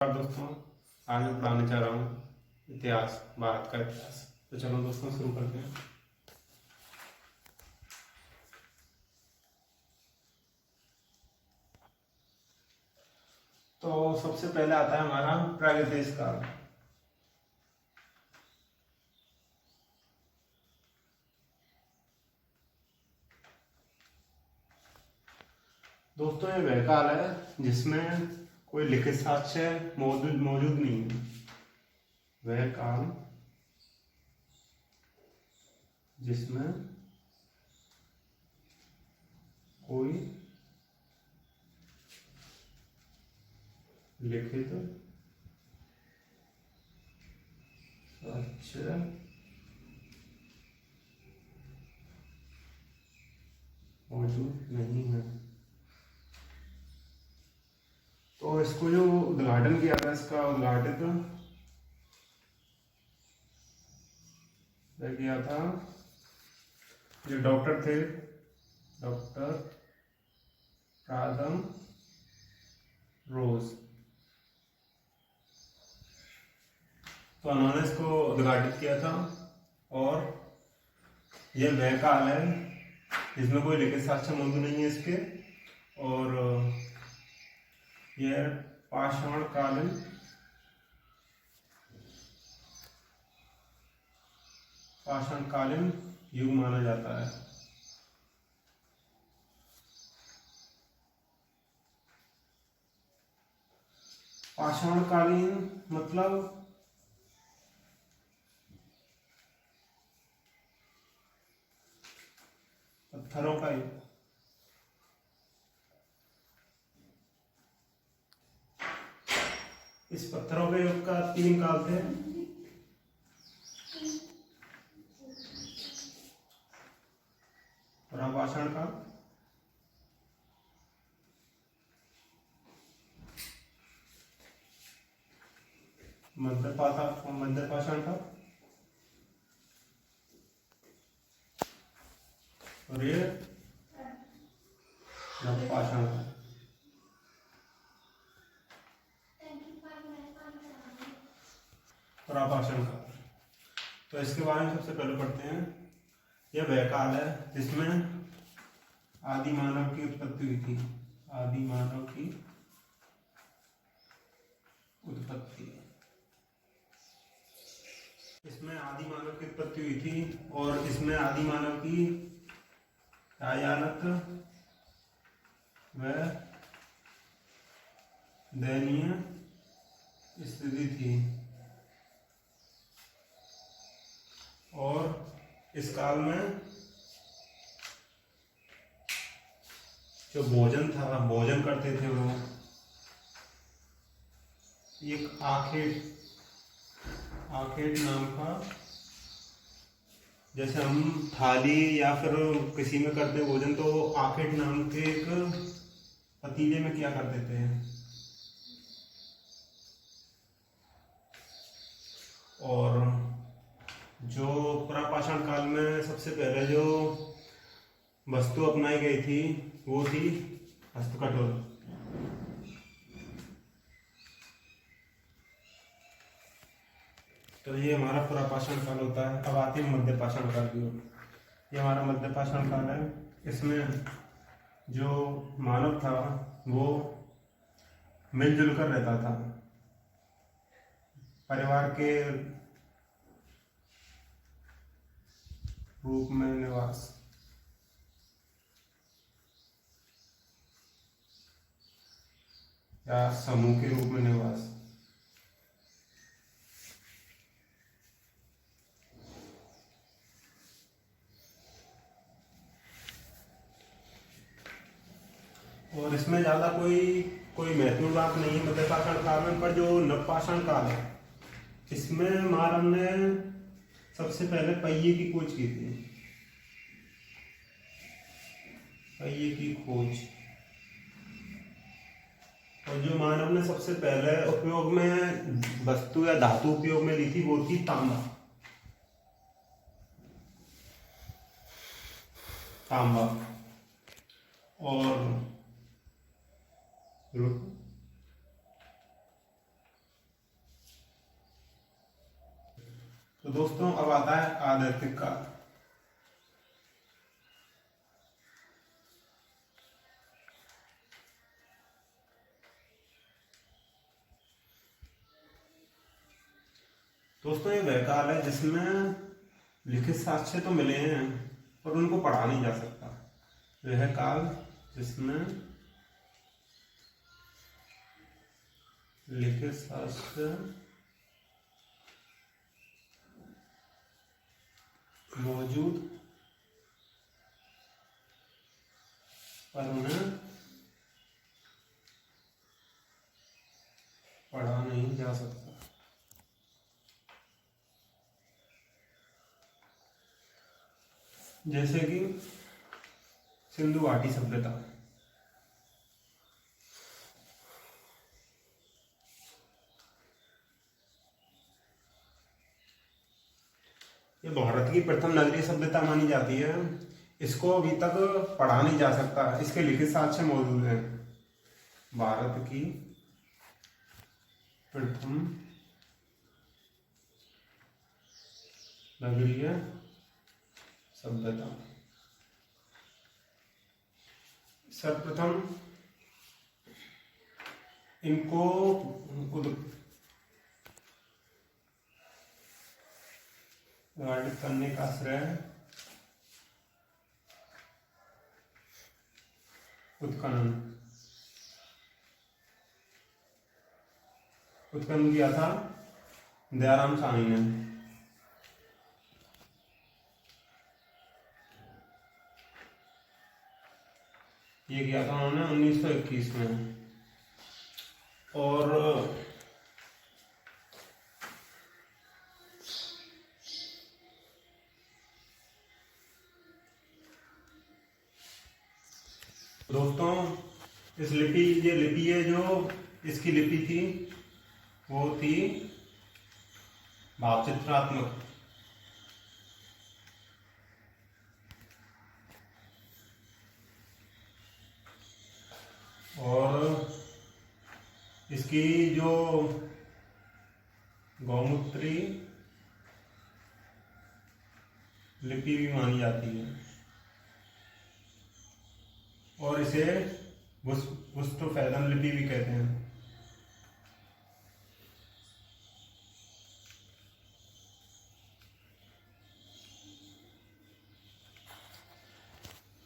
और दोस्तों, आज मैं पढ़ाने जा रहा हूँ इतिहास, भारत का इतिहास। तो चलो दोस्तों शुरू करते हैं। तो सबसे पहले आता है हमारा प्रागैतिहासिक काल। दोस्तों, ये वह काल है जिसमें कोई लिखित साक्ष्य मौजूद नहीं है। वह काल जिसमें कोई लिखित साक्ष्य मौजूद नहीं है। तो इसको जो उद्घाटन किया था, इसका उद्घाटित किया था जो डॉक्टर थे, डॉक्टर प्रादम रोज। तो उन्होंने इसको उद्घाटित किया था। और यह वह काल है जिसमें कोई लिखित साक्ष्य मौजूद नहीं है इसके। और यह पाषाणकालीन युग माना जाता है। पाषाणकालीन मतलब पत्थरों का युग। इस पत्थरों के युग का 3 काल थे। पाषाण काल, मध्य पाषाण काल और ये नवपाषाण काल। प्रापाषाण काल, तो इसके बारे में सबसे पहले पढ़ते हैं। यह वह काल है जिसमें आदि मानव की उत्पत्ति हुई थी। आदि मानव की उत्पत्ति, इसमें आदि मानव की उत्पत्ति हुई थी। और इसमें आदि मानव की दयानत व दयनीय स्थिति थी। और इस काल में जो भोजन था, भोजन करते थे वो एक आखेट नाम का, जैसे हम थाली या फिर किसी में करते भोजन तो आखेट नाम के एक पतीले में किया करते थे। और जो प्रापाषाण काल में सबसे पहले जो वस्तु अपनाई गई थी वो थी हस्तकटोल। तो ये हमारा प्रापाषाण काल होता है। अब आते हैं मध्य पाषाण काल की ओर। ये हमारा मध्य पाषाण काल है। इसमें जो मानव था वो मिलजुल कर रहता था, परिवार के रूप में निवास। या समूह के रूप में निवास। और इसमें ज्यादा कोई महत्वपूर्ण बात नहीं है मध्य पाषाण काल में। पर जो नवपाषाण काल है इसमें मानव ने सबसे पहले पहिए की खोज की थी। पहिए की खोज। और जो मानव ने सबसे पहले उपयोग में वस्तु या धातु उपयोग में ली थी वो थी तांबा। और तो दोस्तों अब आता है आदर्थिक काल। दोस्तों ये वह काल है जिसमें लिखित साक्ष्य तो मिले हैं पर उनको पढ़ा नहीं जा सकता। वह काल जिसमें लिखित साक्ष्य मौजूद पर उन्हें पढ़ा नहीं जा सकता। जैसे कि सिंधु घाटी सभ्यता। ये भारत की प्रथम नगरीय सभ्यता मानी जाती है। इसको अभी तक पढ़ा नहीं जा सकता, इसके लिखित साक्ष्य मौजूद हैं। भारत की प्रथम नगरीय सभ्यता। सर्वप्रथम इनको उद्घाटित करने का श्रेय उत्खनन किया था दयाराम साहनी ने। ये किया था उन्होंने 1921 में। और दोस्तों इस लिपि, ये लिपि है जो इसकी लिपि थी वो थी भावचित्रात्मक। और इसकी जो गौमूत्री लिपि भी मानी जाती है और इसे वुस्टोफैदन लिपि भी कहते हैं।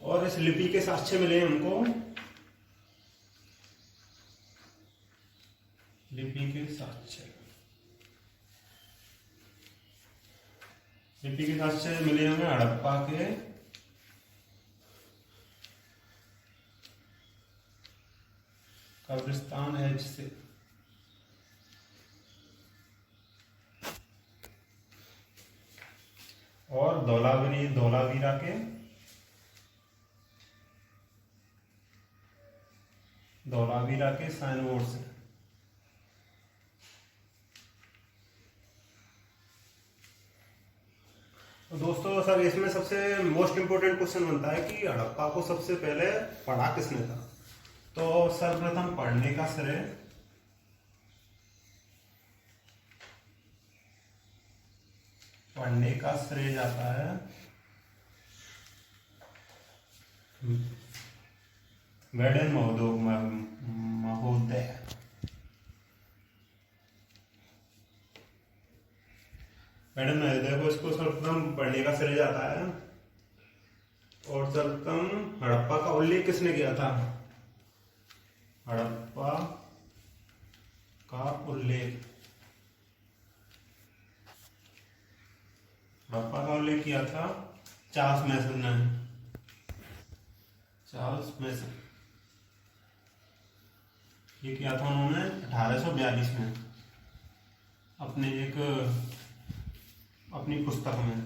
और इस लिपि के साक्ष्य मिले हमको, लिपि के साक्ष्य मिले हमें हड़प्पा के कब्रिस्तान एज से। और धौलावीरा के साइन बोर्ड से। तो दोस्तों सर इसमें सबसे मोस्ट इम्पोर्टेंट क्वेश्चन बनता है कि हड़प्पा को सबसे पहले पढ़ा किसने था। तो सर्वप्रथम पढ़ने का श्रेय जाता है वेडेन महोदय। वेडेन महोदय को इसको सर्वप्रथम पढ़ने का श्रेय जाता है। और सर्वप्रथम हड़प्पा का उल्लेख किसने किया था? हड़प्पा का उल्लेख किया था चार्ल्स मैसन ने। ये किया था उन्होंने 1842 में अपनी पुस्तक में।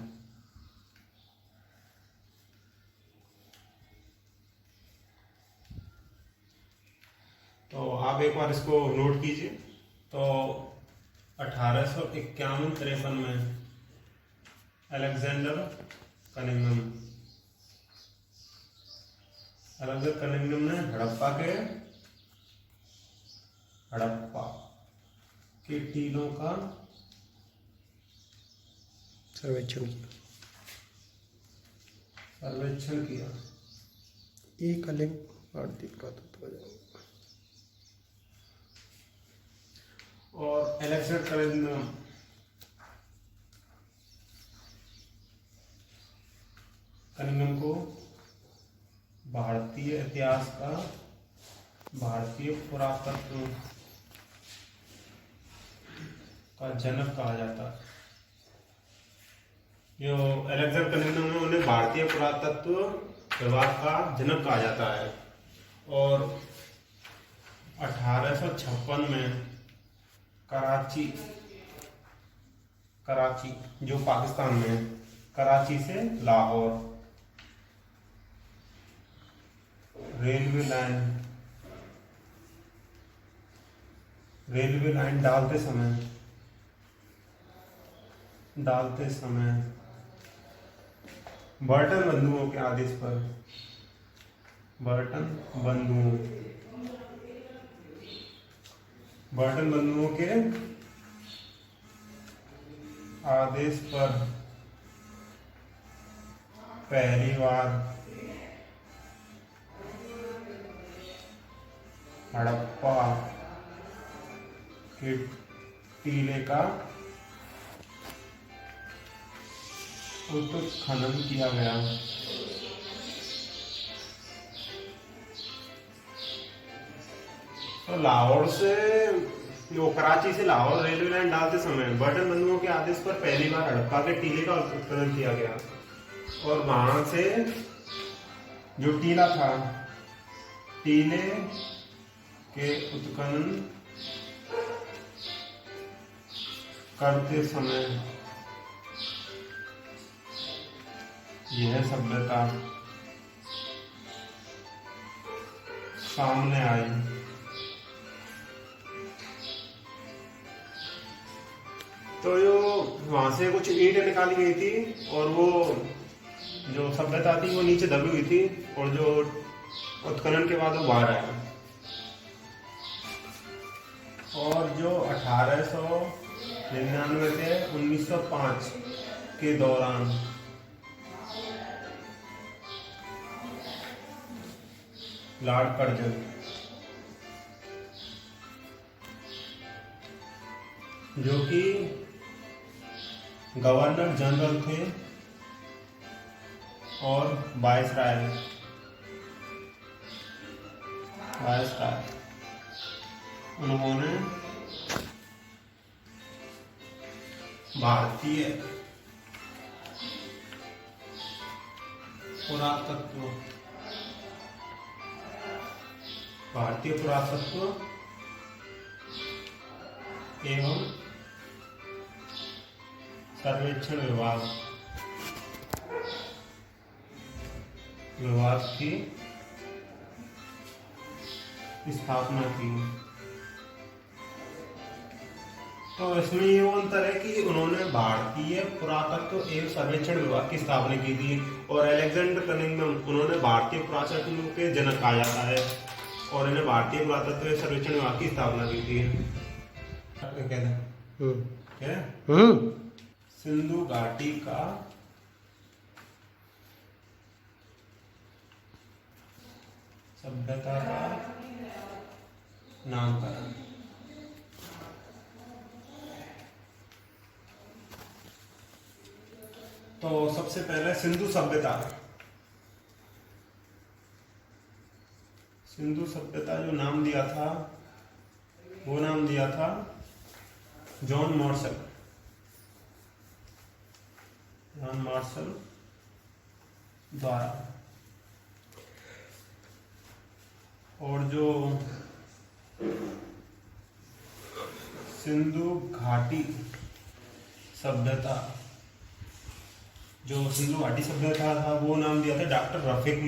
तो आप एक बार इसको नोट कीजिए। तो 1851-53 में अलेक्जेंडर कनिंघम ने हड़प्पा के टीलों का सर्वेक्षण किया। सर्वेक्षण किया। एकलिंग भारतीय पुरातत्व और एलेक्जेंडर कनिंघम को भारतीय इतिहास का, भारतीय पुरातत्व का जनक कहा जाता है। जो एलेक्जेंडर कनिंघम है उन्हें भारतीय पुरातत्व विभाग का जनक कहा जाता है। और 1856 में कराची जो पाकिस्तान में है, कराची से लाहौर रेलवे लाइन डालते समय बर्टन बंधुओं के आदेश पर, बर्टन बंधुओं के आदेश पर पहली बार हड़प्पा के टीले का उत्खनन किया गया। तो लाहौर से कराची से लाहौर रेलवे लाइन डालते समय बर्टन बंधुओं के आदेश पर पहली बार हड़प्पा के टीले का उत्खनन किया गया। और वहां से जो टीला था, टीले के उत्खनन करते समय यह सभ्यता सामने आई। तो जो वहां से कुछ ईंटें निकाली गई थी और वो जो सभ्यता थी वो नीचे दबी हुई थी, और जो उत्खनन के बाद वो बाहर आया। और जो 1899 से 1905 के दौरान लॉर्ड कर्जन जो कि गवर्नर जनरल थे और वायसराय, उन्होंने भारतीय पुरातत्व एवं सर्वेक्षण विभाग की स्थापना की। तो इसमें ये अंतर है कि उन्होंने भारतीय पुरातत्व एवं सर्वेक्षण विभाग की स्थापना की थी, और एलेक्जेंडर कनिंघम उन्होंने भारतीय पुरातत्व के जनक कहा जाता है, और इन्हें भारतीय पुरातत्व एवं सर्वेक्षण विभाग की स्थापना की थी। क्या सिंधु घाटी का सभ्यता का नामकरण। तो सबसे पहले सिंधु सभ्यता जो नाम दिया था वो नाम दिया था जॉन मार्शल द्वारा। और जो सिंधु घाटी सभ्यता था वो नाम दिया था डॉक्टर रफीक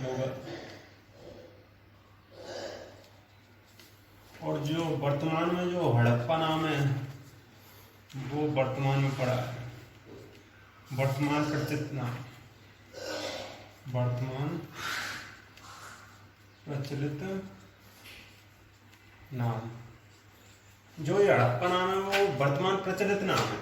मुगल। और जो वर्तमान में जो हड़प्पा नाम है वो वर्तमान में पड़ा है, वर्तमान प्रचलित नाम। जो ये हड़प्पा नाम है वो वर्तमान प्रचलित नाम है।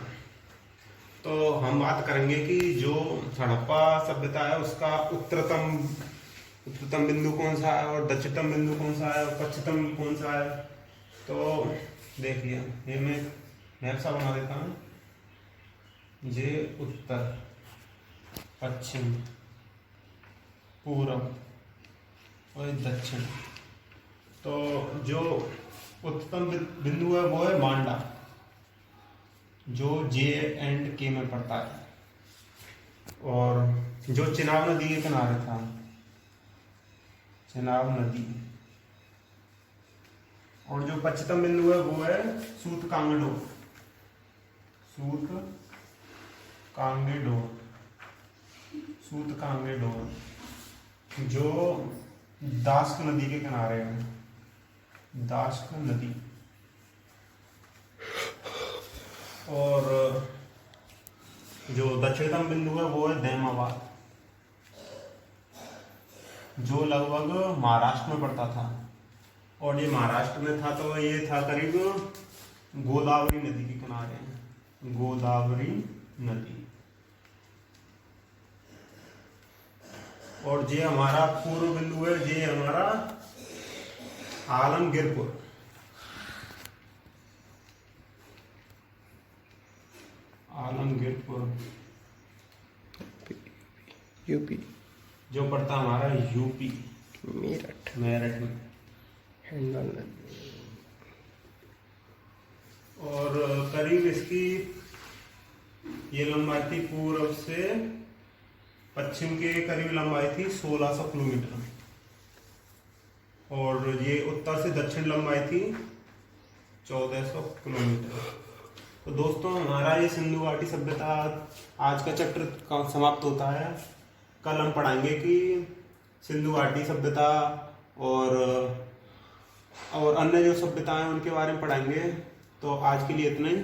तो हम बात करेंगे कि जो हड़प्पा सभ्यता है उसका उत्तरतम बिंदु कौन सा है और दक्षिणतम बिंदु कौन सा है और पश्चिमतम कौन सा है। तो देखिए, ये मैं मैप सा बना देता हूँ। ये उत्तर, पश्चिम, पूर्व और दक्षिण। तो जो उच्चतम बिंदु है वो है मांडा, जो J&K में पड़ता है। और जो चिनाब नदी के किनारे था, चिनाब नदी। और जो पश्चिमतम बिंदु है वो है सूतकांगडोर, सूतकांगेडोर, जो दास्क नदी के किनारे है, दास्क नदी। और जो दक्षिणतम बिंदु है वो है दैमाबाद, जो लगभग महाराष्ट्र में पड़ता था। और ये महाराष्ट्र में था तो ये था करीब गोदावरी नदी के किनारे, गोदावरी नदी। और ये हमारा पूर्व बिंदु है, ये हमारा आलमगीरपुर, यूपी, जो पड़ता हमारा यूपी, मेरठ में। हिंडन नदी। और करीब इसकी ये लंबाई थी पूर्व से पश्चिम के करीब लंबाई थी 1600 किलोमीटर। और ये उत्तर से दक्षिण लंबाई थी 1400 किलोमीटर। तो दोस्तों, हमारा ये सिंधु घाटी सभ्यता आज का चैप्टर समाप्त होता है। कल हम पढ़ाएंगे कि सिंधु घाटी सभ्यता और अन्य जो सभ्यताएं उनके बारे में पढ़ाएंगे। तो आज के लिए इतना ही।